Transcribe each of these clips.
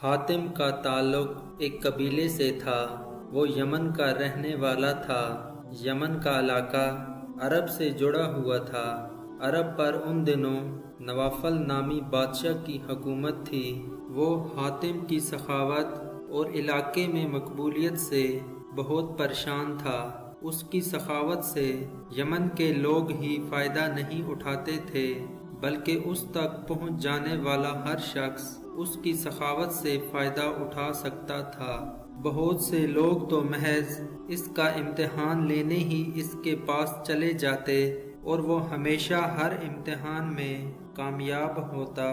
حاتم کا تعلق ایک قبیلے سے تھا۔ وہ یمن کا رہنے والا تھا۔ یمن کا علاقہ عرب سے جڑا ہوا تھا۔ عرب پر ان دنوں نوفل نامی بادشاہ کی حکومت تھی۔ وہ حاتم کی سخاوت اور علاقے میں مقبولیت سے بہت پریشان تھا۔ اس کی سخاوت سے یمن کے لوگ ہی فائدہ نہیں اٹھاتے تھے بلکہ اس تک پہنچ جانے والا ہر شخص اس کی سخاوت سے فائدہ اٹھا سکتا تھا۔ بہت سے لوگ تو محض اس کا امتحان لینے ہی اس کے پاس چلے جاتے اور وہ ہمیشہ ہر امتحان میں کامیاب ہوتا۔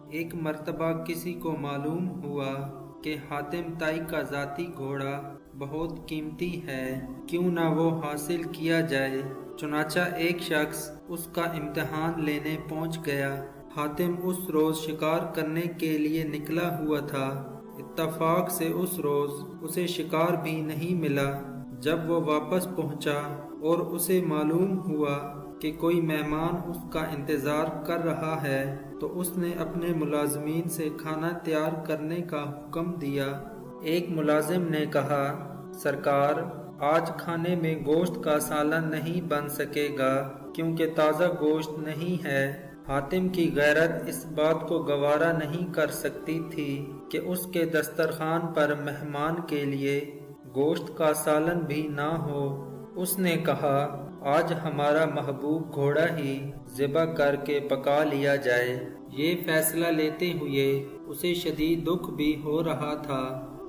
ایک مرتبہ کسی کو معلوم ہوا کہ حاتم طائی کا ذاتی گھوڑا بہت قیمتی ہے، کیوں نہ وہ حاصل کیا جائے۔ چنانچہ ایک شخص اس کا امتحان لینے پہنچ گیا۔ حاتم اس روز شکار کرنے کے لیے نکلا ہوا تھا۔ اتفاق سے اس روز اسے شکار بھی نہیں ملا۔ جب وہ واپس پہنچا اور اسے معلوم ہوا کہ کوئی مہمان اس کا انتظار کر رہا ہے تو اس نے اپنے ملازمین سے کھانا تیار کرنے کا حکم دیا۔ ایک ملازم نے کہا، سرکار، آج کھانے میں گوشت کا سالن نہیں بن سکے گا کیونکہ تازہ گوشت نہیں ہے۔ حاتم کی غیرت اس بات کو گوارا نہیں کر سکتی تھی کہ اس کے دسترخوان پر مہمان کے لیے گوشت کا سالن بھی نہ ہو۔ اس نے کہا، آج ہمارا محبوب گھوڑا ہی ذبح کر کے پکا لیا جائے۔ یہ فیصلہ لیتے ہوئے اسے شدید دکھ بھی ہو رہا تھا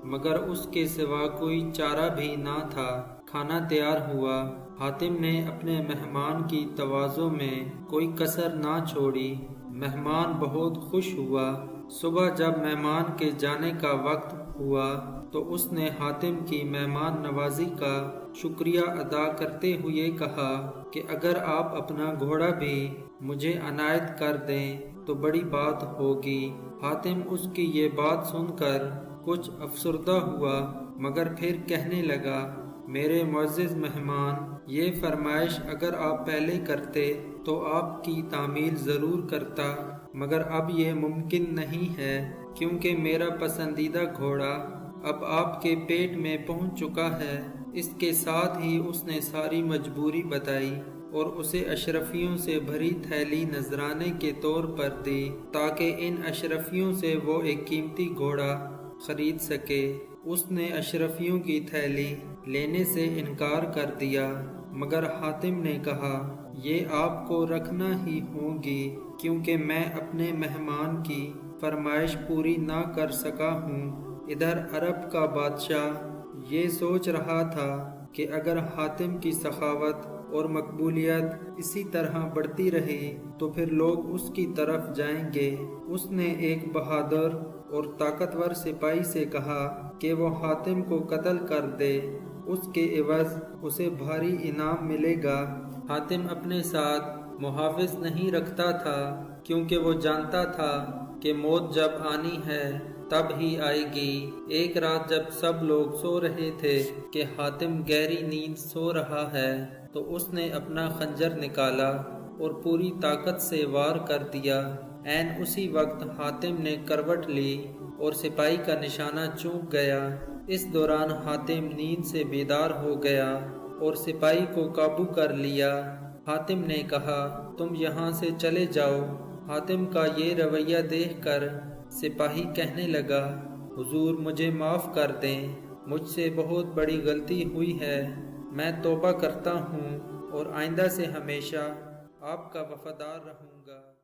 مگر اس کے سوا کوئی چارہ بھی نہ تھا۔ کھانا تیار ہوا۔ حاتم نے اپنے مہمان کی تواضع میں کوئی کسر نہ چھوڑی۔ مہمان بہت خوش ہوا۔ صبح جب مہمان کے جانے کا وقت ہوا تو اس نے حاتم کی مہمان نوازی کا شکریہ ادا کرتے ہوئے کہا کہ اگر آپ اپنا گھوڑا بھی مجھے عنایت کر دیں تو بڑی بات ہوگی۔ حاتم اس کی یہ بات سن کر کچھ افسردہ ہوا مگر پھر کہنے لگا، میرے معزز مہمان، یہ فرمائش اگر آپ پہلے کرتے تو آپ کی تعمیل ضرور کرتا مگر اب یہ ممکن نہیں ہے کیونکہ میرا پسندیدہ گھوڑا اب آپ کے پیٹ میں پہنچ چکا ہے۔ اس کے ساتھ ہی اس نے ساری مجبوری بتائی اور اسے اشرفیوں سے بھری تھیلی نذرانے کے طور پر دی تاکہ ان اشرفیوں سے وہ ایک قیمتی گھوڑا خرید سکے۔ اس نے اشرفیوں کی تھیلی لینے سے انکار کر دیا مگر حاتم نے کہا، یہ آپ کو رکھنا ہی ہوگی کیونکہ میں اپنے مہمان کی فرمائش پوری نہ کر سکا ہوں۔ ادھر عرب کا بادشاہ یہ سوچ رہا تھا کہ اگر حاتم کی سخاوت اور مقبولیت اسی طرح بڑھتی رہی تو پھر لوگ اس کی طرف جائیں گے۔ اس نے ایک بہادر اور طاقتور سپاہی سے کہا کہ وہ حاتم کو قتل کر دے، اس کے عوض اسے بھاری انعام ملے گا۔ حاتم اپنے ساتھ محافظ نہیں رکھتا تھا کیونکہ وہ جانتا تھا کہ موت جب آنی ہے تب ہی آئے گی۔ ایک رات جب سب لوگ سو رہے تھے کہ حاتم گہری نیند سو رہا ہے تو اس نے اپنا خنجر نکالا اور پوری طاقت سے وار کر دیا۔ عین اسی وقت حاتم نے کروٹ لی اور سپاہی کا نشانہ چوک گیا۔ اس دوران حاتم نیند سے بیدار ہو گیا اور سپاہی کو قابو کر لیا۔ حاتم نے کہا، تم یہاں سے چلے جاؤ۔ حاتم کا یہ رویہ دیکھ کر سپاہی کہنے لگا، حضور مجھے معاف کر دیں، مجھ سے بہت بڑی غلطی ہوئی ہے، میں توبہ کرتا ہوں اور آئندہ سے ہمیشہ آپ کا وفادار رہوں گا۔